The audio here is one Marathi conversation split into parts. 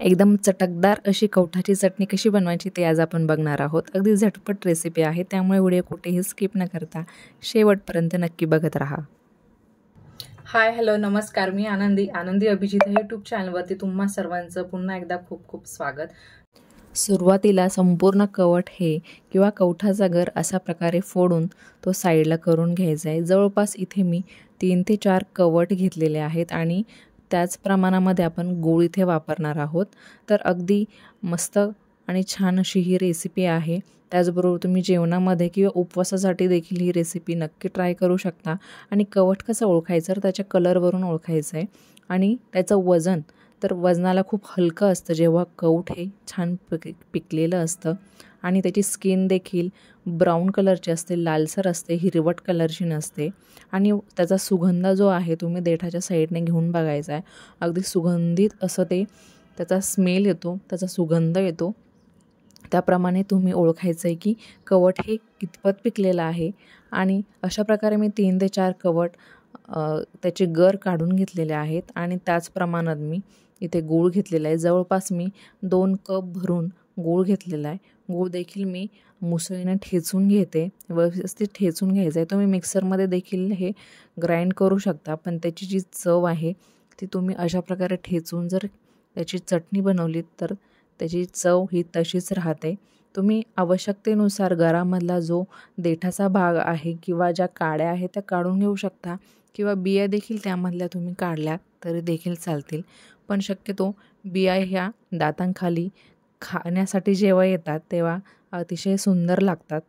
एकदम चटकदार अशी कवठाची चटणी कशी बनवायची ते आज आपण बघणार आहोत। अगदी झटपट रेसिपी आहे, त्यामुळे व्हिडिओ कुठेही स्किप न करता शेवटपर्यंत नक्की बघत राहा। हाय हॅलो नमस्कार, मी आनंदी अभिजित यूट्यूब चॅनलवरती तुम्हा सर्वांचं पुन्हा एकदा खूप खूप स्वागत। सुरुवातीला संपूर्ण कवठ हे किंवा कवठाचा गर अशा प्रकारे फोडून तो साईडला करून घ्यायचा आहे। जवळपास इथे मी 3 ते 4 कवठ घेतलेले आहेत आणि त्याच प्रमाणामध्ये आपण गूळ इथे वापरणार आहोत। तर अगदी मस्त आणि छान अशी ही रेसिपी आहे। त्याचबरोबर तुम्ही जेवणामध्ये किंवा उपवासासाठी देखील ही रेसिपी नक्की ट्राय करू शकता। आणि कवठ कसं ओळखायचं तर त्याच्या कलरवरून ओळखायचं आहे। आणि त्याचं वजन तर वजनाला खूप हलकं असतं जेव्हा कवठ हे छान पिकलेलं असतं आणि त्याची स्किन देखील ब्राऊन कलरची असते, लालसर असते, हिरवट कलरची नसते। आणि त्याचा सुगंध जो आहे तुम्ही देठाच्या साईडने घेऊन बघायचा आहे। अगदी सुगंधित असं ते त्याचा स्मेल येतो, त्याचा सुगंध येतो। त्याप्रमाणे तुम्ही ओळखायचं आहे की कवठ हे कितपत पिकलेलं आहे। आणि अशा प्रकारे मी 3 ते 4 कवठ त्याचे गर काढून घेतलेले आहेत आणि त्याच प्रमाणात मी इथे गूळ घेतलेला आहे। जवळपास मी 2 कप भरून गूळ घेतलेला आहे। गूळ देखील मी मुसळीने ठेचून घेते, व्यवस्थित ठेचून घ्यायचं आहे। तुम्ही मिक्सरमध्ये देखील हे ग्राइंड करू शकता, पण त्याची जी चव आहे ती तुम्ही अशा प्रकारे ठेचून जर त्याची चटणी बनवली तर त्याची चव ही तशीच राहते। तुम्ही आवश्यकतेनुसार गरामधला जो देठाचा भाग आहे किंवा ज्या काड्या आहेत त्या काढून घेऊ शकता किंवा बिया देखील त्यामधल्या तुम्ही काढल्या तरी देखील चालतील। पण शक्यतो बिया ह्या दातांखाली खाण्यासाठी जेव्हा येतात तेव्हा अतिशय सुंदर लागतात,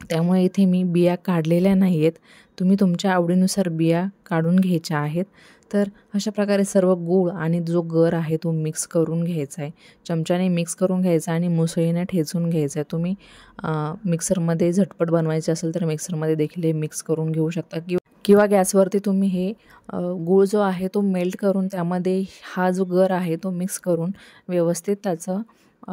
त्यामुळे इथे मी बिया काढलेल्या नाही आहेत। तुम्ही तुमच्या आवडीनुसार बिया काढून घ्यायच्या आहेत। तर अशा प्रकारे सर्व गूळ आणि जो गर आहे तो मिक्स करून घ्यायचा आहे। चमच्याने मिक्स करून घ्यायचा आणि मुसळीने ठेचून घ्यायचं आहे। तुम्ही मिक्सरमध्ये झटपट बनवायचे असेल तर मिक्सरमध्ये देखील हे मिक्स करून घेऊ शकता किंवा गॅसवरती तुम्ही हे गूळ जो आहे तो मेल्ट करून त्यामध्ये हा जो गर आहे तो मिक्स करून व्यवस्थित त्याचं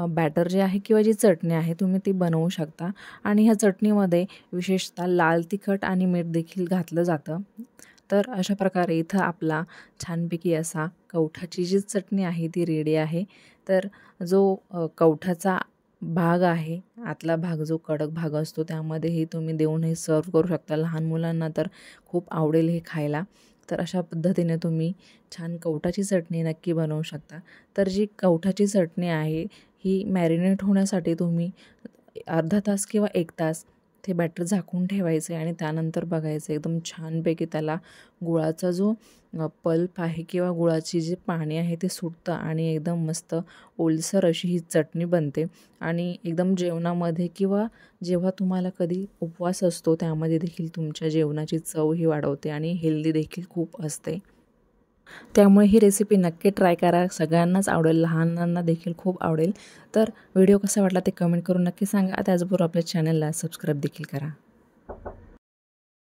बॅटर जे आहे किंवा जी चटणी आहे तुम्ही ती बनवू शकता। आणि ह्या चटणीमध्ये विशेषतः लाल तिखट आणि मीठ देखील घातलं जातं। तर अशा प्रकारे इथं आपला छानपैकी असा कवठाची जी चटणी आहे ती रेडी आहे। तर जो कवठाचा भाग आहे, आतला भाग जो कडक भाग असतो त्यामध्ये तुम्ही देऊन हे सर्व करू शकता। लहान मुलांना तर खूप आवडेल हे खायला। तर अशा पद्धतीने तुम्ही छान कवठाची चटणी नक्की बनवू शकता। तर जी कवठाची चटणी आहे ही मॅरिनेट होण्यासाठी तुम्ही अर्धा तास किंवा 1 तास ते बॅटर झाकून ठेवायचे आणि त्यानंतर बघायचं एकदम छानपैकी त्याला गुळाचा जो पल्प आहे किंवा गुळाची जी पाणी आहे ते सुटतं आणि एकदम मस्त ओलसर अशी ही चटणी बनते। आणि एकदम जेवणामध्ये किंवा जेव्हा तुम्हाला कधी उपवास असतो त्यामध्ये देखील तुमच्या जेवणाची चव ही वाढवते आणि हेल्दी देखील खूप असते। त्यामुळे ही रेसिपी नक्की ट्राय करा, सगळ्यांनाच आवडेल, लहानांना देखील खूप आवडेल। तर व्हिडिओ कसा वाटला ते कमेंट करून नक्की सांगा। त्याचबरोबर आपल्या चॅनलला सबस्क्राईब देखील करा।